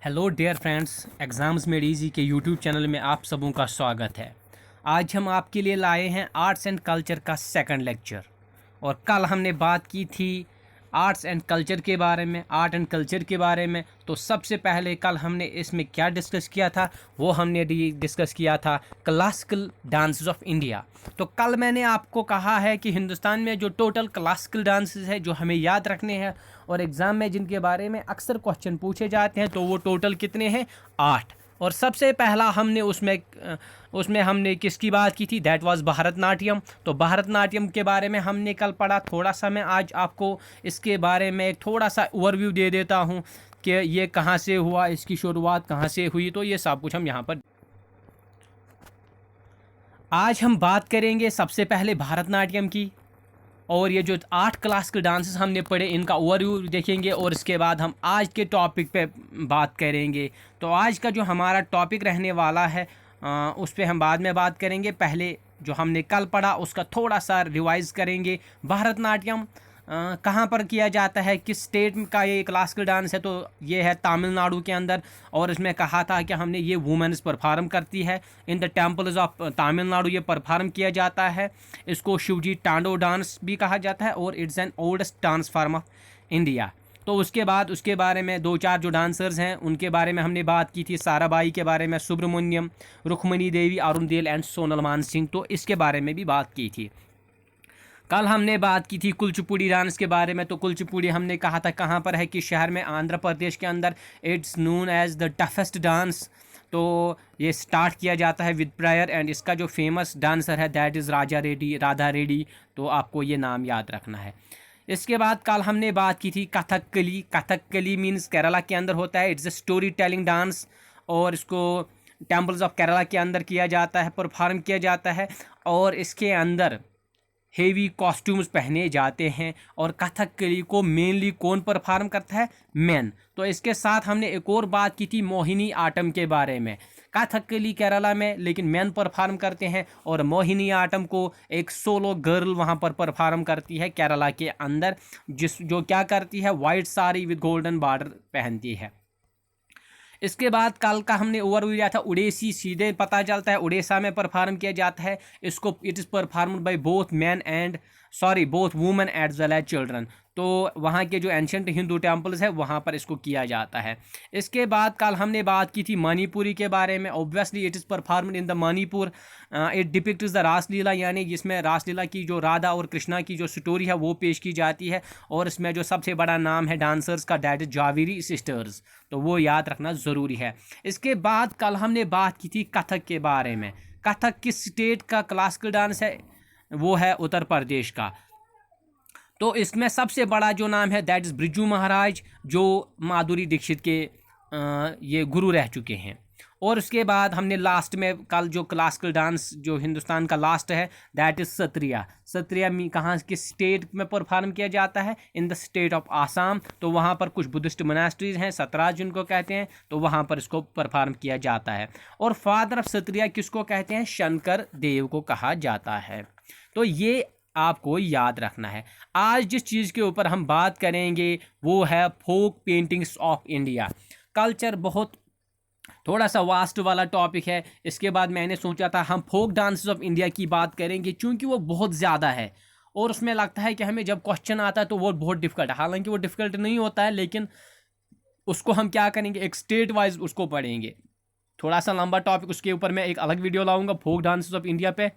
Hello dear friends, exams made easy के YouTube channel में आप सबों का स्वागत है। आज हम आपके लिए लाए हैं आर्ट्स एंड कल्चर का सेकंड लेक्चर। और कल हमने बात की थी आर्ट्स एंड कल्चर के बारे में, आर्ट एंड कल्चर के बारे में। तो सबसे पहले कल हमने इसमें क्या डिस्कस किया था, वो हमने डिस्कस किया था क्लासिकल डांसेस ऑफ इंडिया। तो कल मैंने आपको कहा है कि हिंदुस्तान में जो टोटल क्लासिकल डांसेस है जो हमें याद रखने हैं और एग्ज़ाम में जिनके बारे में अक्सर क्वेश्चन पूछे जाते हैं, तो वो टोटल कितने हैं? 8। और सबसे पहला हमने उसमें हमने किसकी बात की थी? That was Bharatanatyam. तो भरतनाट्यम के बारे में हमने कल पढ़ा। थोड़ा सा मैं आज आपको इसके बारे में एक थोड़ा सा ओवरव्यू दे देता हूँ कि ये कहाँ से हुआ, इसकी शुरुआत कहाँ से हुई। तो ये सब कुछ हम यहाँ पर आज हम बात करेंगे सबसे पहले भरतनाट्यम की। और ये जो 8 क्लासिकल डांसेस हमने पढ़े, इनका ओवरव्यू देखेंगे और इसके बाद हम आज के टॉपिक पे बात करेंगे। तो आज का जो हमारा टॉपिक रहने वाला है उस पे हम बाद में बात करेंगे। पहले जो हमने कल पढ़ा उसका थोड़ा सा रिवाइज करेंगे। भरतनाट्यम कहाँ पर किया जाता है, किस स्टेट का ये क्लासिकल डांस है? तो ये है तमिलनाडु के अंदर। और इसमें कहा था कि हमने ये वुमेन्स परफॉर्म करती है in the temples of Tamil Nadu, ये परफॉर्म किया जाता है। इसको शिवजी टांडो डांस भी कहा जाता है और it's an oldest dance form of India. तो उसके बाद उसके बारे में 2-4 जो डांसर्स हैं उनके बारे में हमने बात की थी। साराबाई के बारे में, सुब्रमण्यम, रुक्मणी देवी, अरुणदेल एंड सोनल मान सिंह, तो इसके बारे में भी बात की थी। कल हमने बात की थी कुचिपुड़ी डांस के बारे में। तो कुचिपुड़ी हमने कहा था कहाँ पर है, कि शहर में, आंध्र प्रदेश के अंदर। It's known as the toughest dance. तो ये स्टार्ट किया जाता है विद प्रायर एंड इसका जो फेमस डांसर है दैट इज़ राधा रेड्डी। तो आपको ये नाम याद रखना है। इसके बाद कल हमने बात की थी कथकली। कथकली मीन्स केरला के अंदर होता है। It's a story telling dance और इसको टेम्पल्स ऑफ केरला के अंदर किया जाता है, परफॉर्म किया जाता है। और इसके अंदर हेवी कॉस्ट्यूम्स पहने जाते हैं। और कथकली को मेनली कौन परफॉर्म करता है? मेन। तो इसके साथ हमने एक और बात की थी मोहिनी आटम के बारे में। कथकली केरला में लेकिन मेन परफॉर्म करते हैं और मोहिनी आटम को एक सोलो गर्ल वहाँ पर परफॉर्म करती है केरला के अंदर, जो क्या करती है, white sari with golden border पहनती है। इसके बाद कल का हमने ओवरव्यू दिया था उड़ीसी। सीधे पता चलता है उड़ीसा में परफॉर्म किया जाता है इसको। It is performed by both women as well as children. तो वहाँ के जो एंशंट हिंदू टेम्पल्स है वहाँ पर इसको किया जाता है। इसके बाद कल हमने बात की थी मणिपुरी के बारे में। Obviously it is performed in the Manipur. It depicts the Raslila, यानी जिसमें रासलीला की जो राधा और कृष्णा की जो स्टोरी है वो पेश की जाती है। और इसमें जो सबसे बड़ा नाम है डांसर्स का दैट इज जावेरी सिस्टर्स। तो वो याद रखना ज़रूरी है। इसके बाद कल हमने बात की थी कथक के बारे में। कथक किस स्टेट का क्लासिकल डांस है? वो है उत्तर प्रदेश का। तो इसमें सबसे बड़ा जो नाम है दैट इज़ बिरजू महाराज, जो माधुरी दीक्षित के ये गुरु रह चुके हैं। और उसके बाद हमने लास्ट में कल जो क्लासिकल डांस जो हिंदुस्तान का लास्ट है दैट इज़ सत्रिया। सत्रिया कहाँ, किस स्टेट में परफॉर्म किया जाता है? In the state of Assam. तो वहाँ पर कुछ बुद्धिस्ट मोनास्ट्रीज हैं, सतराज जिनको कहते हैं, तो वहाँ पर इसको परफॉर्म किया जाता है। और फादर ऑफ सत्रिया किसको कहते हैं? शंकर देव को कहा जाता है। तो ये आपको याद रखना है। आज जिस चीज़ के ऊपर हम बात करेंगे वो है फोक पेंटिंग्स ऑफ इंडिया। कल्चर बहुत थोड़ा सा वास्ट वाला टॉपिक है। इसके बाद मैंने सोचा था हम फोक डांसेस ऑफ इंडिया की बात करेंगे, क्योंकि वो बहुत ज़्यादा है और उसमें लगता है कि हमें जब क्वेश्चन आता है तो वो बहुत डिफिकल्ट है। हालांकि वो डिफिकल्ट नहीं होता है, लेकिन उसको हम क्या करेंगे, एक स्टेट वाइज उसको पढ़ेंगे। थोड़ा सा लंबा टॉपिक, उसके ऊपर मैं एक अलग वीडियो लाऊंगा फोक डांसेस ऑफ इंडिया पे।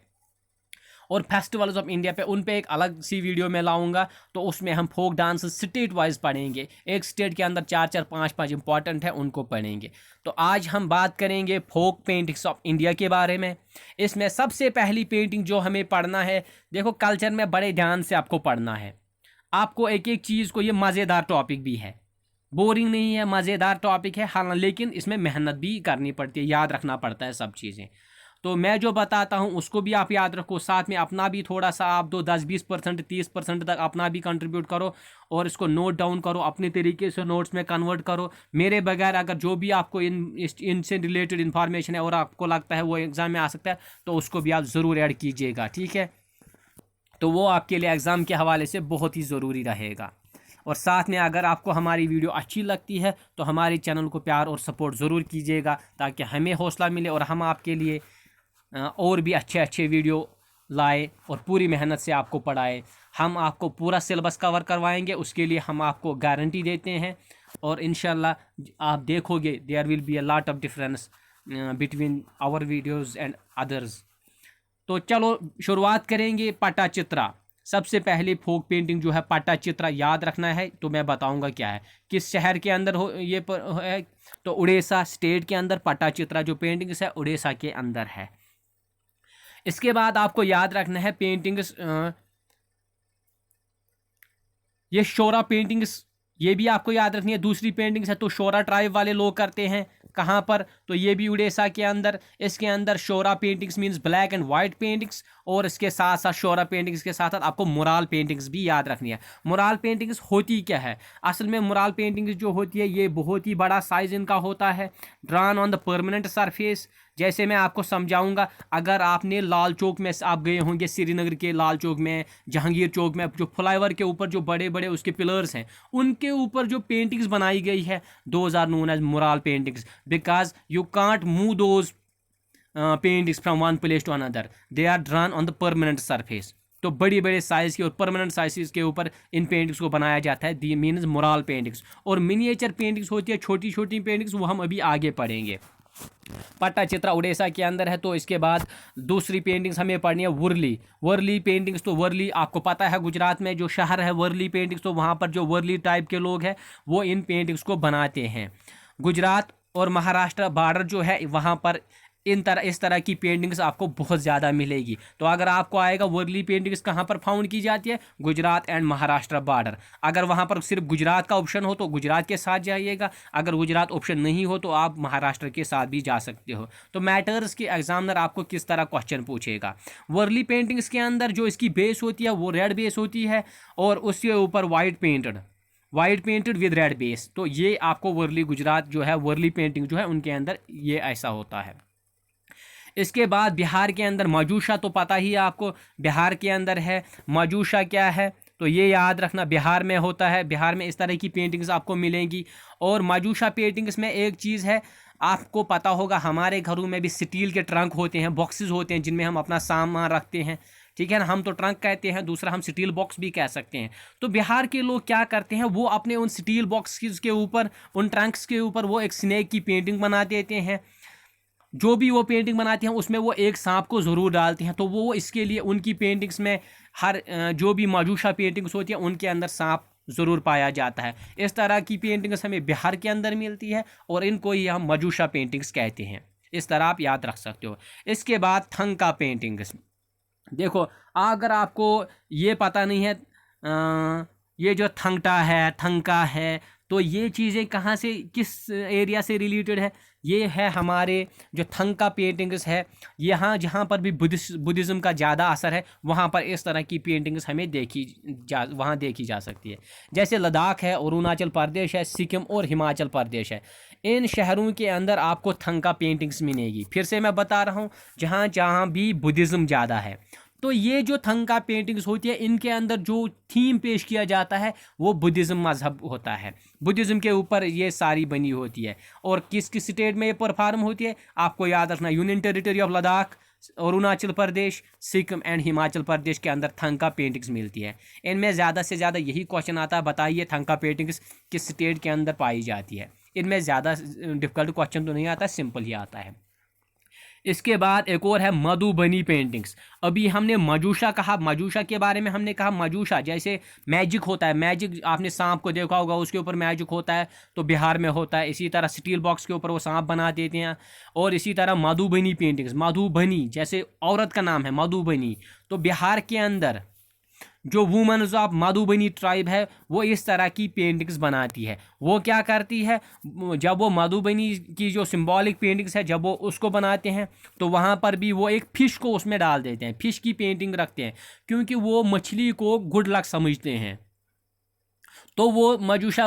और फेस्टिवल्स ऑफ इंडिया पे उन पे एक अलग सी वीडियो में लाऊंगा। तो उसमें हम फोक डांस स्टेट वाइज पढ़ेंगे। एक स्टेट के अंदर 4-4, 5-5 इंपॉर्टेंट है, उनको पढ़ेंगे। तो आज हम बात करेंगे फोक पेंटिंग्स ऑफ इंडिया के बारे में। इसमें सबसे पहली पेंटिंग जो हमें पढ़ना है, देखो कल्चर में बड़े ध्यान से आपको पढ़ना है। आपको एक एक चीज़ को, ये मज़ेदार टॉपिक भी है, बोरिंग नहीं है, मज़ेदार टॉपिक है। हाँ, लेकिन इसमें मेहनत भी करनी पड़ती है, याद रखना पड़ता है सब चीज़ें। तो मैं जो बताता हूँ उसको भी आप याद रखो, साथ में अपना भी थोड़ा सा आप दो 10-20%, 30% तक अपना भी कंट्रीब्यूट करो और इसको नोट डाउन करो, अपने तरीके से नोट्स में कन्वर्ट करो। मेरे बगैर अगर जो भी आपको इनसे रिलेटेड इन्फॉर्मेशन है और आपको लगता है वो एग्ज़ाम में आ सकता है, तो उसको भी आप ज़रूर ऐड कीजिएगा, ठीक है? तो वो आपके लिए एग्ज़ाम के हवाले से बहुत ही ज़रूरी रहेगा। और साथ में अगर आपको हमारी वीडियो अच्छी लगती है तो हमारे चैनल को प्यार और सपोर्ट ज़रूर कीजिएगा, ताकि हमें हौसला मिले और हम आपके लिए और भी अच्छे अच्छे वीडियो लाए और पूरी मेहनत से आपको पढ़ाए। हम आपको पूरा सिलेबस कवर करवाएंगे, उसके लिए हम आपको गारंटी देते हैं। और इंशाल्लाह आप देखोगे there will be a lot of difference between our videos and others. तो चलो शुरुआत करेंगे पट्टाचित्रा। सबसे पहले फोक पेंटिंग जो है पट्टाचित्रा याद रखना है, तो मैं बताऊंगा क्या है, किस शहर के अंदर हो ये है। तो उड़ीसा स्टेट के अंदर पट्टाचित्रा जो पेंटिंग्स है उड़ीसा के अंदर है। इसके बाद आपको याद रखना है पेंटिंग्स, ये शोरा पेंटिंग्स, ये भी आपको याद रखनी है। दूसरी पेंटिंग्स है तो शोरा ट्राइब वाले लोग करते हैं, कहाँ पर, तो ये भी उड़ीसा के अंदर। इसके अंदर शोरा paintings means black and white paintings, और इसके साथ साथ शोरा पेंटिंग्स के साथ साथ आपको मुराल पेंटिंग्स भी याद रखनी है। मुराल पेंटिंग्स होती क्या है, असल में मुराल पेंटिंग्स जो होती है ये बहुत ही बड़ा साइज इनका होता है, drawn on the permanent surface. जैसे मैं आपको समझाऊंगा, अगर आपने लाल चौक में आप गए होंगे, श्रीनगर के लाल चौक में, जहांगीर चौक में, जो फ्लाईओवर के ऊपर जो बड़े बड़े उसके पिलर्स हैं उनके ऊपर जो पेंटिंग्स बनाई गई है, those are known as mural paintings, because you can't move those paintings from one place to another, they are drawn on the permanent surface. तो बड़ी बड़े साइज की और परमानेंट साइज के ऊपर इन पेंटिंग्स को बनाया जाता है, दी मीन्स मुराल पेंटिंग्स। और मिनिएचर पेंटिंग्स होती है, छोटी छोटी पेंटिंग्स, वो हम अभी आगे पढ़ेंगे। पट्टाचित्रा उड़ीसा के अंदर है। तो इसके बाद दूसरी पेंटिंग्स हमें पढ़नी है वर्ली। वर्ली पेंटिंग्स, तो वर्ली आपको पता है गुजरात में जो शहर है वर्ली पेंटिंग्स, तो वहाँ पर जो वर्ली टाइप के लोग हैं वो इन पेंटिंग्स को बनाते हैं। गुजरात और महाराष्ट्र बॉर्डर जो है वहाँ पर इस तरह की पेंटिंग्स आपको बहुत ज़्यादा मिलेगी। तो अगर आपको आएगा वर्ली पेंटिंग्स कहाँ पर फाउंड की जाती है, गुजरात एंड महाराष्ट्र बॉर्डर। अगर वहाँ पर सिर्फ गुजरात का ऑप्शन हो तो गुजरात के साथ जाइएगा, अगर गुजरात ऑप्शन नहीं हो तो आप महाराष्ट्र के साथ भी जा सकते हो। तो मैटर्स के एग्जामिनर आपको किस तरह क्वेश्चन पूछेगा। वर्ली पेंटिंग्स के अंदर जो इसकी बेस होती है वो रेड बेस होती है, और उसके ऊपर white painted with red base. तो ये आपको वर्ली गुजरात जो है वर्ली पेंटिंग जो है उनके अंदर ये ऐसा होता है। इसके बाद बिहार के अंदर मजूशा, तो पता ही आपको बिहार के अंदर है। मजूशा क्या है, तो ये याद रखना बिहार में होता है। बिहार में इस तरह की पेंटिंग्स आपको मिलेंगी। और मजूशा पेंटिंग्स में एक चीज़ है, आपको पता होगा हमारे घरों में भी स्टील के ट्रंक होते हैं, बॉक्सेस होते हैं जिनमें हम अपना सामान रखते हैं, ठीक है ना। हम तो ट्रंक कहते हैं, दूसरा हम स्टील बॉक्स भी कह सकते हैं। तो बिहार के लोग क्या करते हैं, वो अपने उन स्टील बॉक्स के ऊपर, उन ट्रंक्स के ऊपर वो एक स्नेक की पेंटिंग बना देते हैं। जो भी वो पेंटिंग बनाते हैं उसमें वो एक सांप को ज़रूर डालते हैं। तो वो इसके लिए उनकी पेंटिंग्स में हर जो भी मजूशा पेंटिंग्स होती है उनके अंदर सांप ज़रूर पाया जाता है। इस तरह की पेंटिंग्स हमें बिहार के अंदर मिलती है और इनको ही हम मजूशा पेंटिंग्स कहते हैं। इस तरह आप याद रख सकते हो। इसके बाद थंका पेंटिंग्स, देखो अगर आपको ये पता नहीं है ये जो थंका है, तो ये चीज़ें कहाँ से, किस एरिया से रिलेटेड है, ये है हमारे जो थंका पेंटिंग्स है, यहाँ जहाँ पर भी बुद्धिज़्म का ज़्यादा असर है वहाँ पर इस तरह की पेंटिंग्स हमें वहाँ देखी जा सकती है। जैसे लद्दाख है, अरुणाचल प्रदेश है, सिक्किम और हिमाचल प्रदेश है, इन शहरों के अंदर आपको थंका पेंटिंग्स मिलेगी। फिर से मैं बता रहा हूँ, जहाँ जहाँ भी बुद्धिज़्म ज़्यादा है, तो ये जो थंका पेंटिंग्स होती है इनके अंदर जो थीम पेश किया जाता है वो बुद्धिज़्म मजहब होता है, बुद्धिज़्म के ऊपर ये सारी बनी होती है। और किस किस स्टेट में ये परफॉर्म होती है आपको याद रखना, union territory of Ladakh, Arunachal Pradesh, Sikkim and Himachal Pradesh के अंदर थंका पेंटिंग्स मिलती है। इनमें ज़्यादा से ज़्यादा यही क्वेश्चन आता है, बताइए थंका पेंटिंग्स किस स्टेट के अंदर पाई जाती है। इनमें ज़्यादा डिफिकल्ट क्वेश्चन तो नहीं आता, सिंपल ही आता है। इसके बाद एक और है मधुबनी पेंटिंग्स। अभी हमने मजूशा कहा, मजूशा के बारे में हमने कहा मजूशा जैसे मैजिक होता है, मैजिक आपने सांप को देखा होगा उसके ऊपर मैजिक होता है, तो बिहार में होता है। इसी तरह स्टील बॉक्स के ऊपर वो सांप बना देते हैं। और इसी तरह मधुबनी पेंटिंग्स, मधुबनी जैसे औरत का नाम है मधुबनी, तो बिहार के अंदर जो वुमेन्स ऑफ मधुबनी ट्राइब है वो इस तरह की पेंटिंग्स बनाती है। वो क्या करती है, जब वो मधुबनी की जो सिंबॉलिक पेंटिंग्स है जब वो उसको बनाते हैं तो वहाँ पर भी वो एक फ़िश को उसमें डाल देते हैं, फ़िश की पेंटिंग रखते हैं, क्योंकि वो मछली को गुड लक समझते हैं। तो वो मजूशा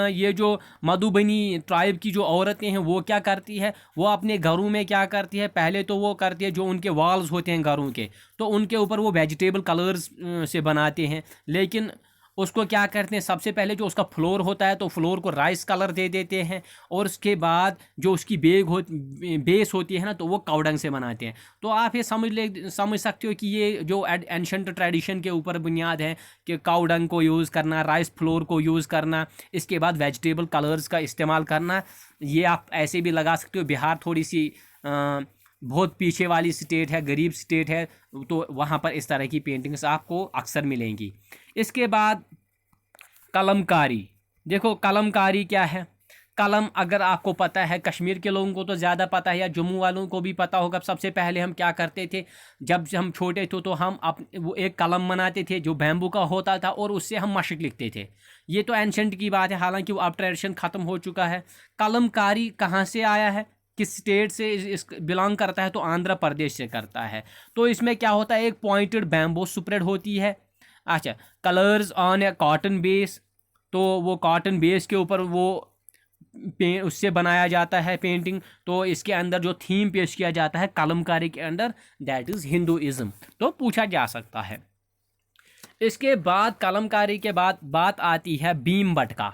ये जो मधुबनी ट्राइब की जो औरतें हैं वो क्या करती है, वो अपने घरों में क्या करती है, पहले तो वो करती है जो उनके वॉल्स होते हैं घरों के, तो उनके ऊपर वो वेजिटेबल कलर्स से बनाते हैं। लेकिन उसको क्या करते हैं, सबसे पहले जो उसका फ्लोर होता है तो फ्लोर को राइस कलर दे देते हैं, और उसके बाद जो उसकी बेस होती है ना, तो वो काउडंग से बनाते हैं। तो आप ये समझ सकते हो कि ये जो एंशंट ट्रेडिशन के ऊपर बुनियाद है कि काउडंग को यूज़ करना, राइस फ्लोर को यूज़ करना, इसके बाद वेजिटेबल कलर्स का इस्तेमाल करना। ये आप ऐसे भी लगा सकते हो, बिहार थोड़ी सी बहुत पीछे वाली स्टेट है, गरीब स्टेट है, तो वहाँ पर इस तरह की पेंटिंग्स आपको अक्सर मिलेंगी। इसके बाद कलमकारी। देखो कलमकारी क्या है। कलम अगर आपको पता है, कश्मीर के लोगों को तो ज़्यादा पता है, या जम्मू वालों को भी पता होगा। सबसे पहले हम क्या करते थे, जब हम छोटे थे तो हम वो एक कलम बनाते थे जो बैम्बू का होता था, और उससे हम मशक लिखते थे। ये तो एंशंट की बात है, हालांकि वो अब ट्रेडिशन ख़त्म हो चुका है। कलमकारी कहाँ से आया है, किस स्टेट से इस बिलोंग करता है, तो आंध्र प्रदेश से करता है। तो इसमें क्या होता है, एक पॉइंटेड बैम्बो स्प्रेड होती है। अच्छा, colours on A cotton base, तो वो कॉटन बेस के ऊपर वो उससे बनाया जाता है पेंटिंग। तो इसके अंदर जो थीम पेश किया जाता है कलमकारी के अंदर, दैट इज़ हिंदुइज्म, तो पूछा जा सकता है। इसके बाद कलमकारी के बाद बात आती है भीमबटका।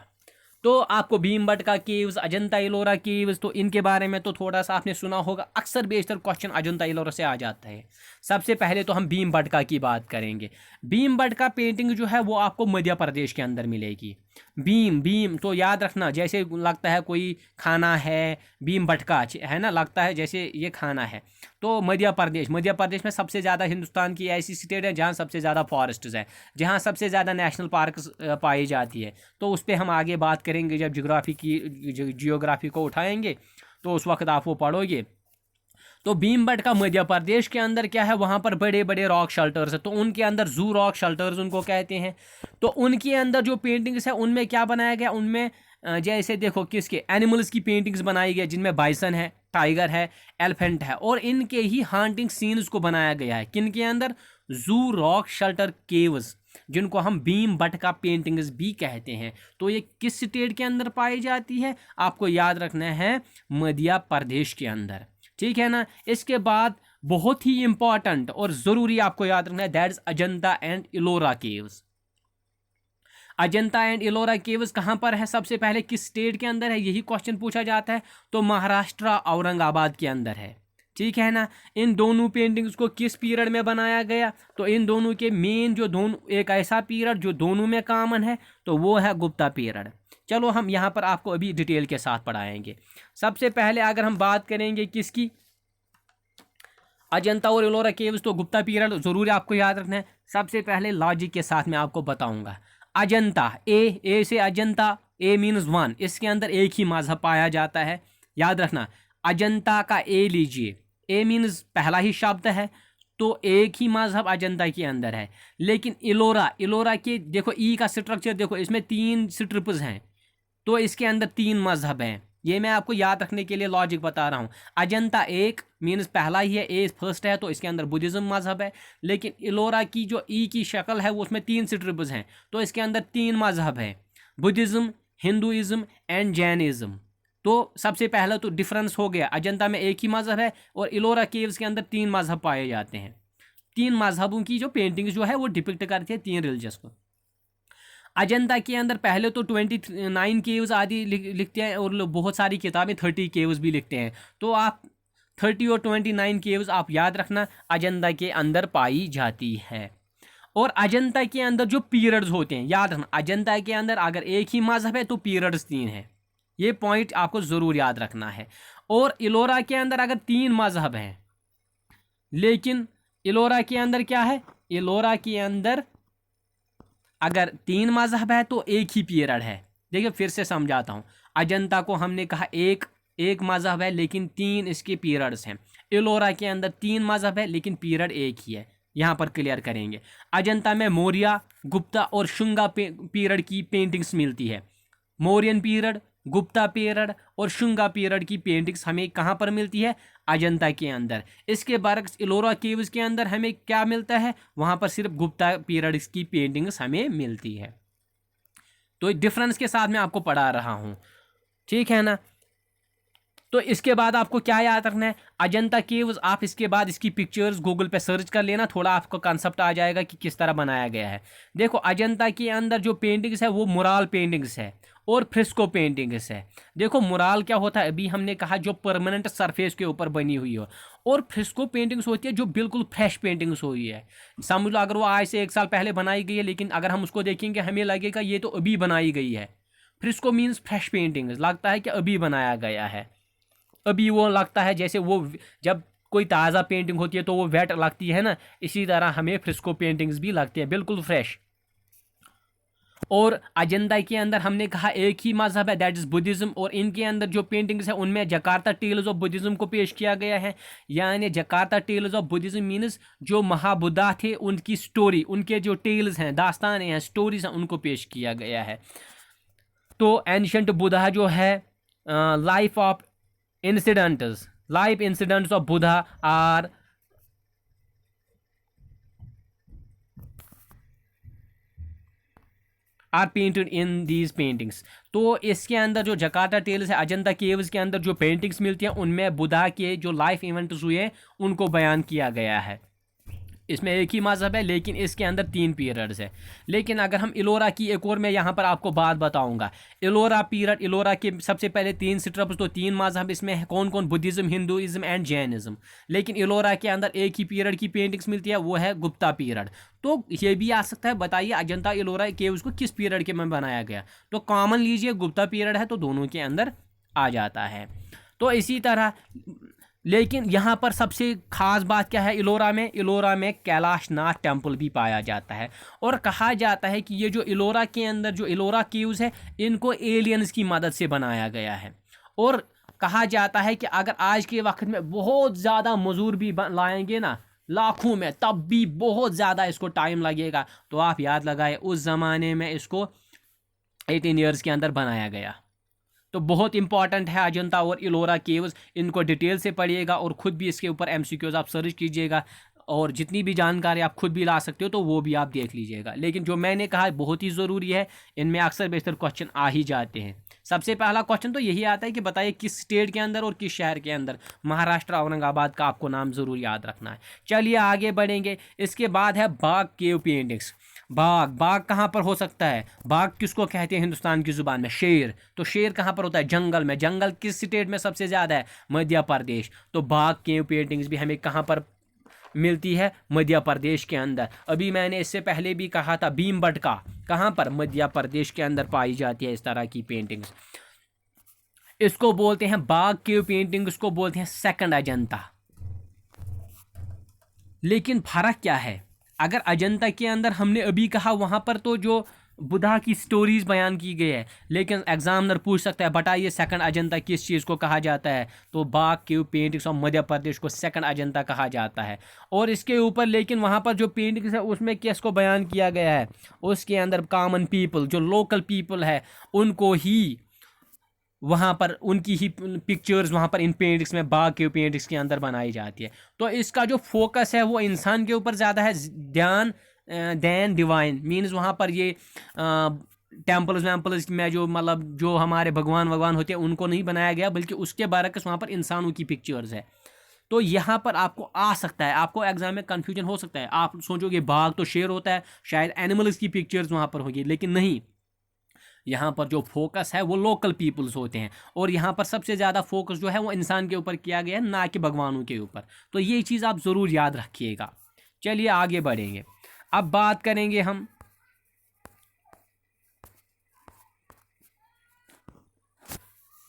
तो आपको भीमबटका केव्स, अजंता एलोरा केव्स, तो इनके बारे में तो थोड़ा सा आपने सुना होगा। अक्सर बेशतर क्वेश्चन अजंता एलोरा से आ जाता है। सबसे पहले तो हम भीमबटका की बात करेंगे। भीमबटका पेंटिंग जो है वो आपको मध्य प्रदेश के अंदर मिलेगी। भीम तो याद रखना, जैसे लगता है कोई खाना है, भीमबटका है ना, लगता है जैसे ये खाना है। तो मध्य प्रदेश में सबसे ज़्यादा जिंदुस्तान की ऐसी स्टेट है जहाँ सबसे ज़्यादा फॉरेस्ट्स हैं, जहाँ सबसे ज़्यादा नेशनल पार्क्स पाई जाती है। तो उस पर हम आगे बात करेंगे, जब जियोग्राफी को उठाएंगे तो उस वक्त आप वो पढ़ोगे। तो भीमबटका मध्य प्रदेश के अंदर क्या है, वहाँ पर बड़े बड़े रॉक शेल्टर्स है, तो उनके अंदर जू रॉक शेल्टर्स उनको कहते हैं। तो उनके अंदर जो पेंटिंग्स है उनमें क्या बनाया गया, उनमें जैसे देखो किसके एनिमल्स की पेंटिंग्स बनाई गई, जिनमें बाइसन है, टाइगर है, एलिफेंट है, और इनके ही हांटिंग सीन्स को बनाया गया है। किनके अंदर, जू रॉक शेल्टर केव्स, जिनको हम भीमबटका पेंटिंग्स भी कहते हैं। तो ये किस स्टेट के अंदर पाई जाती है, आपको याद रखना है मध्य प्रदेश के अंदर, ठीक है ना। इसके बाद बहुत ही इंपॉर्टेंट और ज़रूरी आपको याद रखना है, that is Ajanta and Ellora caves. Ajanta and Ellora caves कहाँ पर है, सबसे पहले किस स्टेट के अंदर है, यही क्वेश्चन पूछा जाता है। तो महाराष्ट्र औरंगाबाद के अंदर है, ठीक है ना। इन दोनों पेंटिंग्स को किस पीरियड में बनाया गया, तो इन दोनों के मेन जो दोनों, एक ऐसा पीरियड जो दोनों में कॉमन है, तो वो है गुप्ता पीरियड। चलो हम यहाँ पर आपको अभी डिटेल के साथ पढ़ाएंगे। सबसे पहले अगर हम बात करेंगे किसकी, अजंता और इलोरा केव्स, तो गुप्ता पीरियड जरूर आपको याद रखना है। सबसे पहले लॉजिक के साथ मैं आपको बताऊंगा। अजंता, ए से अजंता, ए मीन्स 1, इसके अंदर एक ही मजहब पाया जाता है, याद रखना। अजंता का ए लीजिए, ए मीन्स पहला ही शब्द है, तो एक ही मजहब अजंता के अंदर है। लेकिन इलोरा के देखो ई का स्ट्रक्चर देखो, इसमें 3 स्ट्रिप्स हैं, तो इसके अंदर 3 मजहब हैं। ये मैं आपको याद रखने के लिए लॉजिक बता रहा हूँ। अजंता एक मीन्स पहला ही है, ए फर्स्ट है, तो इसके अंदर बुद्धिज़्म मजहब है। लेकिन इलोरा की जो ई की शक्ल है वो उसमें 3 स्ट्रिप्स हैं, तो इसके अंदर 3 मजहब है, बुद्धिज़्म, हिंदुइज्म एंड जैनिज़्म। तो सबसे पहला तो डिफरेंस हो गया, अजंता में एक ही मजहब है और इलोरा केव्स के अंदर 3 मजहब पाए जाते हैं। 3 मजहबों की जो पेंटिंग्स जो है वो डिपिक्ट करती है 3 रिलीजियस को। अजंता के अंदर पहले तो 29 केव्स आदि लिखते हैं, और बहुत सारी किताबें 30 केव्स भी लिखते हैं। तो आप 30 और 29 केव्स आप याद रखना अजंता के अंदर पाई जाती है। और अजंता के अंदर जो पीरियड्स होते हैं, याद रखना, अजंता के अंदर अगर एक ही मजहब है तो पीरियड्स 3 हैं, ये पॉइंट आपको ज़रूर याद रखना है। और इलोरा के अंदर अगर 3 मजहब हैं, लेकिन इलोरा के अंदर क्या है, इलोरा के अंदर अगर 3 मजहब है तो एक ही पीरियड है। देखिए फिर से समझाता हूँ, अजंता को हमने कहा एक मजहब है लेकिन 3 इसके पीरियड्स हैं। इलोरा के अंदर 3 मजहब है लेकिन पीरियड एक ही है, यहाँ पर क्लियर करेंगे। अजंता में मौर्य, गुप्ता और शुंगा पीरियड की पेंटिंग्स मिलती है। मौर्यन पीरियड, गुप्ता पीरियड और शुंगा पीरियड की पेंटिंग्स हमें कहाँ पर मिलती है, अजंता के अंदर। इसके बरक्स इलोरा केव्स के अंदर हमें क्या मिलता है, वहाँ पर सिर्फ गुप्ता पीरियड की पेंटिंग्स हमें मिलती है। तो डिफरेंस के साथ मैं आपको पढ़ा रहा हूँ, ठीक है ना। तो इसके बाद आपको क्या याद रखना है, अजंता केव्स। आप इसके बाद इसकी पिक्चर्स गूगल पे सर्च कर लेना, थोड़ा आपको कंसेप्ट आ जाएगा कि किस तरह बनाया गया है। देखो अजंता के अंदर जो पेंटिंग्स है वो मुराल पेंटिंग्स है और फ्रिस्को पेंटिंग्स है। देखो मुराल क्या होता है, अभी हमने कहा जो परमानेंट सरफेस के ऊपर बनी हुई हो, और फ्रिस्को पेंटिंग्स होती है जो बिल्कुल फ्रेश पेंटिंग्स हुई है। समझ लो अगर वो आज से 1 साल पहले बनाई गई है, लेकिन अगर हम उसको देखेंगे हमें लगेगा ये तो अभी बनाई गई है। फ्रिस्को मीन्स फ्रेश पेंटिंग्स, लगता है कि अभी बनाया गया है, अभी वो लगता है जैसे वो जब कोई ताज़ा पेंटिंग होती है तो वो वेट लगती है ना, इसी तरह हमें फ्रिस्को पेंटिंग्स भी लगती है बिल्कुल फ्रेश। और अजंता के अंदर हमने कहा एक ही मजहब है, दैट इज़ बुद्धिज़्म, और इनके अंदर जो पेंटिंग्स है उनमें जकार्ता टेल्स ऑफ बुद्धिज़्म को पेश किया गया है। यानी जकार्ता टेल्स ऑफ बुद्धिज़्म मीन्स जो महाबुद्धा थे उनकी स्टोरी, उनके जो टेल्स हैं, दास्तानें हैं, स्टोरीज हैं, उनको पेश किया गया है। तो एंशियंट बुद्धा जो है, life of incidents, life incidents of Buddha are painted in these paintings. तो इसके अंदर जो जकार्ता टेल्स है, अजंता केव्स के अंदर जो पेंटिंग्स मिलती हैं उनमें बुद्धा के जो लाइफ इवेंट्स हुए उनको बयान किया गया है। इसमें एक ही मजहब है लेकिन इसके अंदर 3 पीरियड्स है। लेकिन अगर हम इलोरा की एक और मैं यहाँ पर आपको बात बताऊंगा, इलोरा पीरियड, इलोरा के सबसे पहले 3 स्टेप्स, तो 3 मजहब इसमें है, कौन कौन, बुद्धिज़्म, हिंदुइज्म एंड जैनिज्म। लेकिन इलोरा के अंदर एक ही पीरियड की पेंटिंग्स मिलती है, वो है गुप्ता पीरियड। तो ये भी आ सकता है, बताइए अजंता इलोरा के उसको किस पीरियड के में बनाया गया, तो कॉमन लीजिए गुप्ता पीरियड है, तो दोनों के अंदर आ जाता है। तो इसी तरह, लेकिन यहाँ पर सबसे खास बात क्या है, इलोरा में, इलोरा में कैलाशनाथ टेम्पल भी पाया जाता है। और कहा जाता है कि ये जो इलोरा के अंदर जो इलोरा केव्स है इनको एलियंस की मदद से बनाया गया है। और कहा जाता है कि अगर आज के वक्त में बहुत ज़्यादा मजदूर भी लाएंगे ना, लाखों में, तब भी बहुत ज़्यादा इसको टाइम लगेगा। तो आप याद लगाए उस ज़माने में इसको 18 ईयर्स के अंदर बनाया गया। तो बहुत इंपॉर्टेंट है अजंता और इलोरा केव्स, इनको डिटेल से पढ़िएगा और ख़ुद भी इसके ऊपर एमसीक्यूज आप सर्च कीजिएगा, और जितनी भी जानकारी आप खुद भी ला सकते हो तो वो भी आप देख लीजिएगा। लेकिन जो मैंने कहा बहुत ही ज़रूरी है, इनमें अक्सर बेशतर क्वेश्चन आ ही जाते हैं। सबसे पहला क्वेश्चन तो यही आता है कि बताइए किस स्टेट के अंदर और किस शहर के अंदर, महाराष्ट्र औरंगाबाद का आपको नाम ज़रूर याद रखना है। चलिए आगे बढ़ेंगे। इसके बाद है बाघ केव पेंटिंग्स। बाघ, बाघ कहाँ पर हो सकता है, बाघ किसको कहते हैं हिंदुस्तान की ज़ुबान में, शेर। तो शेर कहाँ पर होता है, जंगल में। जंगल किस स्टेट में सबसे ज़्यादा है, मध्य प्रदेश। तो बाघ केव पेंटिंग्स भी हमें कहाँ पर मिलती है, मध्य प्रदेश के अंदर। अभी मैंने इससे पहले भी कहा था भीमबटका कहाँ पर, मध्य प्रदेश के अंदर पाई जाती है इस तरह की पेंटिंग्स। इसको बोलते हैं बाघ केव पेंटिंग, इसको बोलते हैं सेकंड अजंता। लेकिन फर्क क्या है, अगर अजंता के अंदर हमने अभी कहा वहां पर तो जो बुद्धा की स्टोरीज बयान की गई है, लेकिन एग्जामिनर पूछ सकता है बताइए सेकंड अजंता किस चीज़ को कहा जाता है, तो बाघ cave paintings of Madhya Pradesh को सेकंड अजंता कहा जाता है। और इसके ऊपर लेकिन वहाँ पर जो पेंटिंग्स है उसमें किस को बयान किया गया है, उसके अंदर कॉमन पीपल, जो लोकल पीपल है उनको ही वहाँ पर, उनकी ही पिक्चर्स वहाँ पर इन पेंटिंग्स में, बाघ केव पेंटिंग्स के अंदर बनाई जाती है। तो इसका जो फोकस है वो इंसान के ऊपर ज़्यादा है, ध्यान दैन डिवाइन मीन्स वहाँ पर ये टेम्पल्स वैम्पल्स में जो मतलब जो हमारे भगवान भगवान होते हैं उनको नहीं बनाया गया, बल्कि उसके बरक्स वहाँ पर इंसानों की पिक्चर्स है। तो यहाँ पर आपको आ सकता है, आपको एग्जाम में कन्फ्यूजन हो सकता है, आप सोचोगे बाघ तो शेर होता है, शायद एनिमल्स की पिक्चर्स वहाँ पर होगी, लेकिन नहीं, यहाँ पर जो फोकस है वो लोकल पीपल्स होते हैं। और यहाँ पर सबसे ज़्यादा फोकस जो है वो इंसान के ऊपर किया गया है, ना कि भगवानों के ऊपर। तो ये चीज़ आप ज़रूर याद रखिएगा। चलिए आगे बढ़ेंगे। अब बात करेंगे हम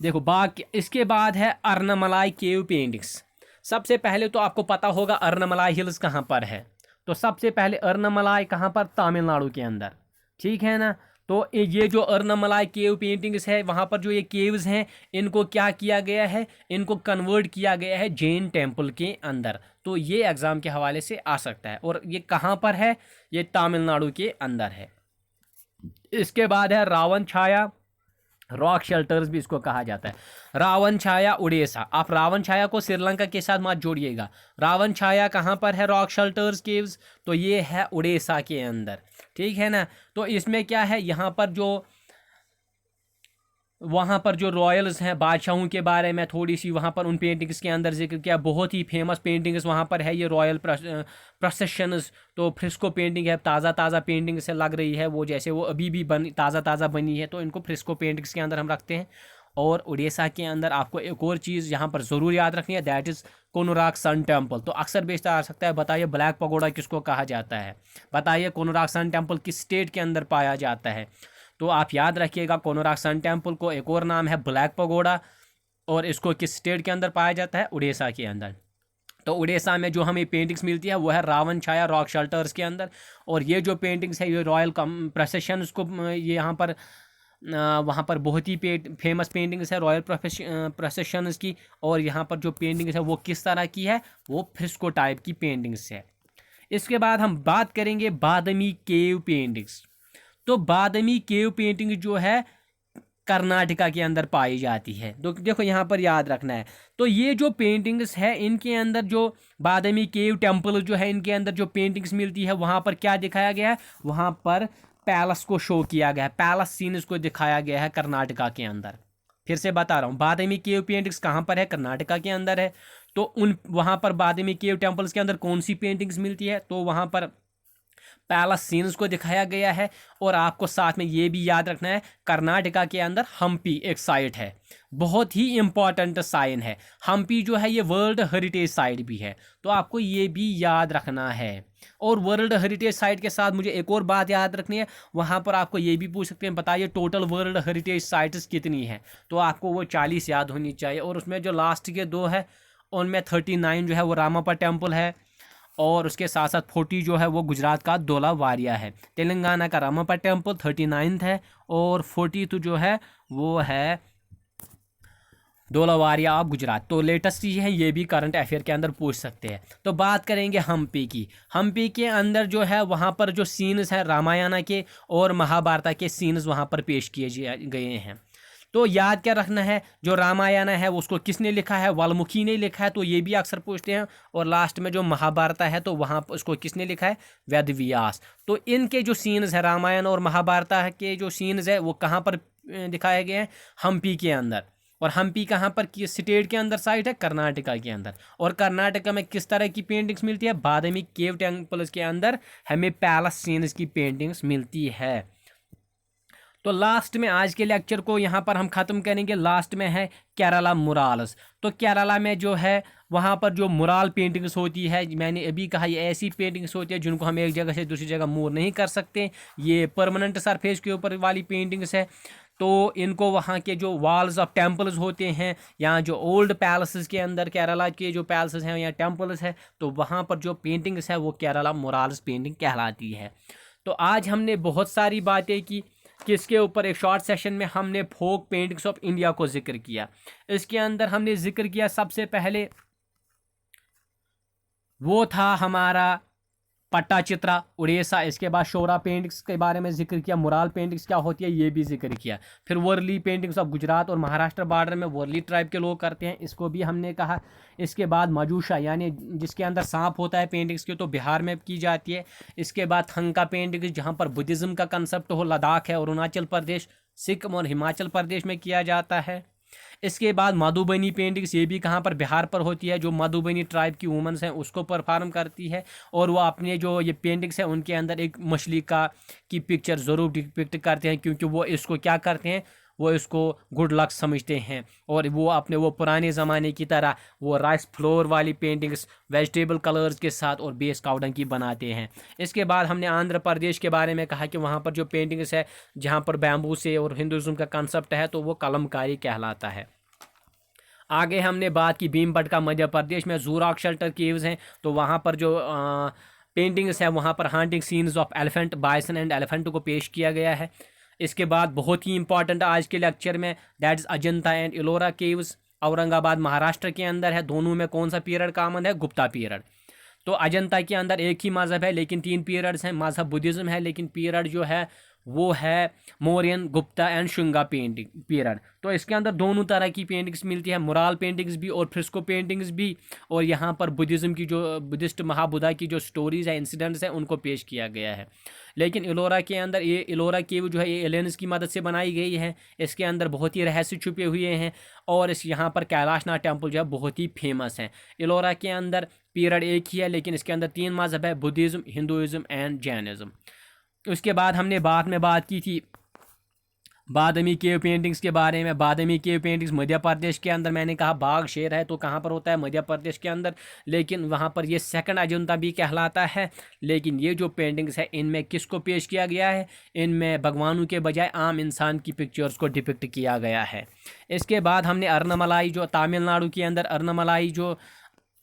देखो बाघ, इसके बाद है अर्नमलाई केव पेंटिंग्स। सबसे पहले तो आपको पता होगा अर्नमलाई हिल्स कहाँ पर है। तो सबसे पहले अर्नमलाई कहाँ पर, तमिलनाडु के अंदर, ठीक है ना। तो ये जो अर्नमलाई केव पेंटिंग्स है, वहाँ पर जो ये केव्स हैं इनको क्या किया गया है, इनको कन्वर्ट किया गया है जैन टेम्पल के अंदर। तो ये एग्ज़ाम के हवाले से आ सकता है। और ये कहाँ पर है, ये तमिलनाडु के अंदर है। इसके बाद है रावण छाया रॉक शेल्टर्स भी इसको कहा जाता है। रावण छाया उड़ीसा, आप रावण छाया को श्रीलंका के साथ मत जोड़िएगा। रावण छाया कहाँ पर है, रॉक शेल्टर्स केव्स, तो ये है उड़ीसा के अंदर, ठीक है ना। तो इसमें क्या है, यहाँ पर जो वहाँ पर जो रॉयल्स हैं, बादशाहों के बारे में थोड़ी सी वहाँ पर उन पेंटिंग्स के अंदर जिक्र किया। बहुत ही फेमस पेंटिंग्स वहाँ पर है, ये रॉयल प्रोसेशंस। तो फ्रिस्को पेंटिंग है, ताज़ा ताज़ा पेंटिंग से लग रही है वो, जैसे वो अभी भी ताज़ा ताज़ा बनी है, तो इनको फ्रिस्को पेंटिंग्स के अंदर हम रखते हैं। और उड़ीसा के अंदर आपको एक और चीज़ यहाँ पर ज़रूर याद रखनी है, दैट इज़ कोनराक सन टेम्पल। तो अक्सर बेचता आ सकता है, बताइए ब्लैक पगोड़ा किसको कहा जाता है? बताइए कोनराक सन टेम्पल किस स्टेट के अंदर पाया जाता है? तो आप याद रखिएगा, कोनराक सन टेम्पल को एक और नाम है ब्लैक पगोड़ा, और इसको किस स्टेट के अंदर पाया जाता है? उड़ीसा के अंदर। तो उड़ीसा में जो हमें पेंटिंग्स मिलती है वो है रावण छाया रॉक शेल्टर्स के अंदर। और ये जो पेंटिंग्स है ये रॉयल प्रोसेशंस को ये यहाँ पर वहाँ पर बहुत ही फेमस पेंटिंग्स है रॉयल प्रोसेशंस की। और यहाँ पर जो पेंटिंग्स है वो किस तरह की है? वो फ्रिस्को टाइप की पेंटिंग्स है। इसके बाद हम बात करेंगे बादामी केव पेंटिंग्स। तो बादामी केव पेंटिंग जो है कर्नाटका के अंदर पाई जाती है। तो देखो यहाँ पर याद रखना है, तो ये जो पेंटिंग्स है इनके अंदर जो बादामी केव टेम्पल जो है इनके अंदर जो पेंटिंग्स मिलती है वहाँ पर क्या दिखाया गया है? वहाँ पर पैलेस को शो किया गया है, पैलेस सीन्स को दिखाया गया है कर्नाटका के अंदर। फिर से बता रहा हूँ, बादामी केव पेंटिंग्स कहाँ पर है? कर्नाटका के अंदर है। तो उन वहाँ पर बादामी केव टेम्पल्स के अंदर कौन सी पेंटिंग्स मिलती है? तो वहाँ पर पैलेस सीन्स को दिखाया गया है। और आपको साथ में ये भी याद रखना है, कर्नाटका के अंदर हम्पी एक साइट है, बहुत ही इम्पॉर्टेंट साइन है। हम्पी जो है ये वर्ल्ड हेरिटेज साइट भी है, तो आपको ये भी याद रखना है। और वर्ल्ड हेरिटेज साइट के साथ मुझे एक और बात याद रखनी है, वहाँ पर आपको ये भी पूछ सकते हैं, बताइए टोटल वर्ल्ड हेरिटेज साइट्स कितनी है? तो आपको वो 40 याद होनी चाहिए। और उसमें जो लास्ट के 2 है उनमें 39 जो है वो रामापा टेम्पल है, और उसके साथ साथ 40 जो है वो गुजरात का धोलावारिया है। तेलंगाना का रामापा टेम्पल 39 है, और 42 जो है वो है धोलावारिया ऑफ गुजरात। तो लेटेस्ट चीज़ है, ये भी करंट अफेयर के अंदर पूछ सकते हैं। तो बात करेंगे हम्पी की। हम्पी के अंदर जो है वहाँ पर जो सीन्स हैं रामायण के और महाभारत के सीन्स वहाँ पर पेश किए गए हैं। तो याद क्या रखना है, जो रामायण है उसको किसने लिखा है? वाल्मीकि ने लिखा है, तो ये भी अक्सर पूछते हैं। और लास्ट में जो महाभारत है तो वहाँ उसको किसने लिखा है? वेद व्यास। तो इनके जो सीन्स है रामायण और महाभारत के जो सीन्स है वो कहाँ पर दिखाए गए हैं? हम्पी के अंदर। और हम्पी कहाँ पर किस स्टेट के अंदर साइट है? कर्नाटका के अंदर। और कर्नाटका में किस तरह की पेंटिंग्स मिलती है? बादामी केव टेम्पल्स के अंदर हमें पैलेस सीन्स की पेंटिंग्स मिलती है। तो लास्ट में आज के लेक्चर को यहाँ पर हम ख़त्म करेंगे। लास्ट में है केरला मुराल्स। तो केरला में जो है वहाँ पर जो मुराल पेंटिंग्स होती है, मैंने अभी कहा ये ऐसी पेंटिंग्स होती है जिनको हम एक जगह से दूसरी जगह मूव नहीं कर सकते। ये परमानेंट सरफेस के ऊपर वाली पेंटिंग्स है। तो इनको वहाँ के जो वॉल्स ऑफ टेम्पल्स होते हैं, या जो ओल्ड पैलेसेस के अंदर केरला के जो पैलेसेस हैं या टेम्पल्स हैं, तो वहाँ पर जो पेंटिंग्स है वो केरला मुराल्स पेंटिंग कहलाती है। तो आज हमने बहुत सारी बातें की किसके ऊपर? एक शॉर्ट सेशन में हमने फोक पेंटिंग्स ऑफ इंडिया को जिक्र किया। इसके अंदर हमने जिक्र किया सबसे पहले वो था हमारा पट्टाचित्रा उड़ीसा। इसके बाद शोरा पेंटिंग्स के बारे में जिक्र किया, मुराल पेंटिंग्स क्या होती है ये भी जिक्र किया। फिर वर्ली पेंटिंग्स ऑफ गुजरात और महाराष्ट्र बॉर्डर में वर्ली ट्राइब के लोग करते हैं, इसको भी हमने कहा। इसके बाद मजूशा यानी जिसके अंदर सांप होता है पेंटिंग्स की, तो बिहार में की जाती है। इसके बाद थंका पेंटिंग्स जहाँ पर बुद्धिज़्म का कंसेप्ट हो, लद्दाख है, अरुणाचल प्रदेश, सिक्किम और हिमाचल प्रदेश में किया जाता है। इसके बाद मधुबनी पेंटिंग्स, ये भी कहाँ पर? बिहार पर होती है। जो मधुबनी ट्राइब की वुमेंस हैं उसको परफॉर्म करती है, और वो अपने जो ये पेंटिंग्स हैं उनके अंदर एक मछली की पिक्चर ज़रूर डिपिक्ट करते हैं, क्योंकि वो इसको क्या करते हैं, वो इसको गुड लक समझते हैं। और वो अपने वो पुराने ज़माने की तरह वो राइस फ्लोर वाली पेंटिंग्स वेजिटेबल कलर्स के साथ और बेस काउडंग की बनाते हैं। इसके बाद हमने आंध्र प्रदेश के बारे में कहा कि वहाँ पर जो पेंटिंग्स है जहाँ पर बैम्बू से और हिंदुज़म का कंसेप्ट है, तो वो कलमकारी कहलाता है। आगे हमने बात की भीमबटका मध्य प्रदेश में जूराक शेल्टर केव्स हैं, तो वहाँ पर जो पेंटिंग्स हैं वहाँ पर hunting scenes of elephant, bison and elephant को पेश किया गया है। इसके बाद बहुत ही इंपॉर्टेंट आज के लेक्चर में that is Ajanta and Ellora caves, Aurangabad Maharashtra के अंदर है। दोनों में कौन सा पीरियड कॉमन है? गुप्ता पीरियड। तो अजंता के अंदर एक ही मज़हब है लेकिन 3 पीरियड्स हैं। मज़हब बुद्धिज़्म है लेकिन पीरियड जो है वो है Mauryan, Gupta and Shunga painting period. तो इसके अंदर दोनों तरह की पेंटिंग्स मिलती है, मुराल पेंटिंग्स भी और फ्रिस्को पेंटिंग्स भी। और यहाँ पर बुद्धिज़्म की जो बुद्धिस्ट महाबुद्धा की जो स्टोरीज़ है, इंसिडेंट्स हैं, उनको पेश किया गया है। लेकिन इलोरा के अंदर ये इलोरा केव जो है ये एलियंस की मदद से बनाई गई है। इसके अंदर बहुत ही रहस्य छुपे हुए हैं और इस यहाँ पर कैलाशनाथ टेम्पल जो है बहुत ही फेमस है। इलोरा के अंदर पीरियड एक ही है, लेकिन इसके अंदर 3 मज़हब है, बुद्धिज़्म, हिंदुज़्म एंड जैनिज़्म। उसके बाद हमने बात की थी बादामी केव पेंटिंग्स के बारे में। बादामी केव पेंटिंग्स मध्य प्रदेश के अंदर, मैंने कहा बाघ शेर है तो कहाँ पर होता है, मध्य प्रदेश के अंदर, लेकिन वहाँ पर ये सेकंड अजंता भी कहलाता है। लेकिन ये जो पेंटिंग्स है इनमें किसको पेश किया गया है, इनमें भगवानों के बजाय आम इंसान की पिक्चर्स को डिपिक्ट किया गया है। इसके बाद हमने अर्नमलाई जो तमिलनाडु के अंदर अर्नमलाई जो,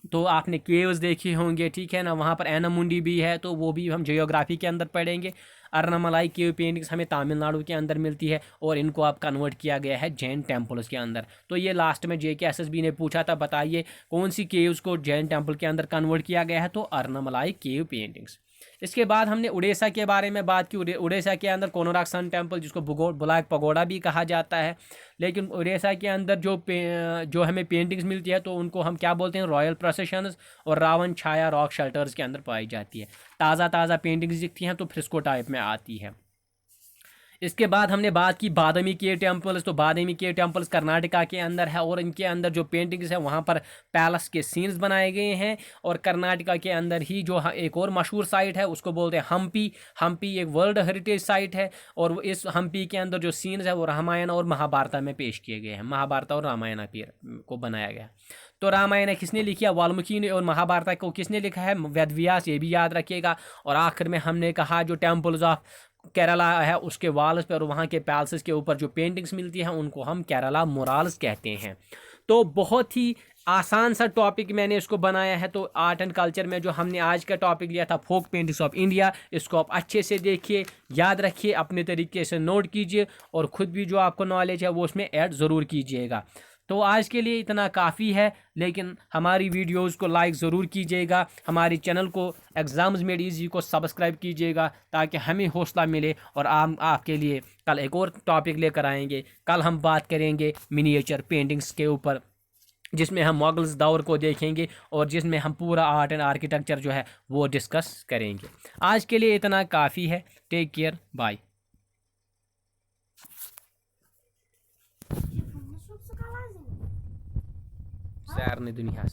तो आपने केव्स देखे होंगे, ठीक है ना, वहाँ पर एनामुंडी भी है, तो वो भी हम जियोग्राफी के अंदर पढ़ेंगे। अर्नमलाई केव पेंटिंग्स हमें तमिलनाडु के अंदर मिलती है और इनको अब कन्वर्ट किया गया है जैन टेम्पल्स के अंदर। तो ये लास्ट में JKSSB ने पूछा था, बताइए कौन सी केव्स को जैन टेम्पल के अंदर कन्वर्ट किया गया है, तो अर्नमलाई केव पेंटिंग्स। इसके बाद हमने उड़ीसा के बारे में बात की। उड़ीसा के अंदर कोणार्क सन टेम्पल, जिसको ब्लैक पगोडा भी कहा जाता है। लेकिन उड़ीसा के अंदर जो हमें पेंटिंग्स मिलती है तो उनको हम क्या बोलते हैं, रॉयल प्रोसेशंस और रावण छाया रॉक शेल्टर्स के अंदर पाई जाती है। ताज़ा पेंटिंग्स दिखती हैं तो फ्रिस्को टाइप में आती है। इसके बाद हमने बात की बादामी केव टेम्पल्स। तो बादामी केव टेम्पल्स कर्नाटका के अंदर है और इनके अंदर जो पेंटिंग्स है वहाँ पर पैलेस के सीन्स बनाए गए हैं। और कर्नाटका के अंदर ही जो एक और मशहूर साइट है उसको बोलते हैं हम्पी। हम्पी एक वर्ल्ड हेरिटेज साइट है और इस हम्पी के अंदर जो सीन्स है वो रामायण और महाभारत में पेश किए गए हैं। महाभारत और रामायण को बनाया गया। तो रामायण किसने लिखी है, वाल्मीकि ने, और महाभारत को किसने लिखा है, वेदव्यास, ये भी याद रखिएगा। और आखिर में हमने कहा जो टेम्पल्स ऑफ केरला है उसके वाल्स पर और वहाँ के पैलेसेस के ऊपर जो पेंटिंग्स मिलती हैं उनको हम केरला मुराल्स कहते हैं। तो बहुत ही आसान सा टॉपिक मैंने इसको बनाया है। तो आर्ट एंड कल्चर में जो हमने आज का टॉपिक लिया था फोक पेंटिंग्स ऑफ इंडिया, इसको आप अच्छे से देखिए, याद रखिए, अपने तरीके से नोट कीजिए और ख़ुद भी जो आपको नॉलेज है वो उसमें ऐड ज़रूर कीजिएगा। तो आज के लिए इतना काफ़ी है, लेकिन हमारी वीडियोस को लाइक ज़रूर कीजिएगा, हमारे चैनल को एग्ज़ाम्स मेड इजी को सब्सक्राइब कीजिएगा ताकि हमें हौसला मिले और आपके लिए कल एक और टॉपिक लेकर आएंगे। कल हम बात करेंगे मिनिएचर पेंटिंग्स के ऊपर, जिसमें हम मुगल्स दौर को देखेंगे और जिसमें हम पूरा आर्ट एंड आर्किटेक्चर जो है वो डिस्कस करेंगे। आज के लिए इतना काफ़ी है। Take care, bye. सारने दुनिया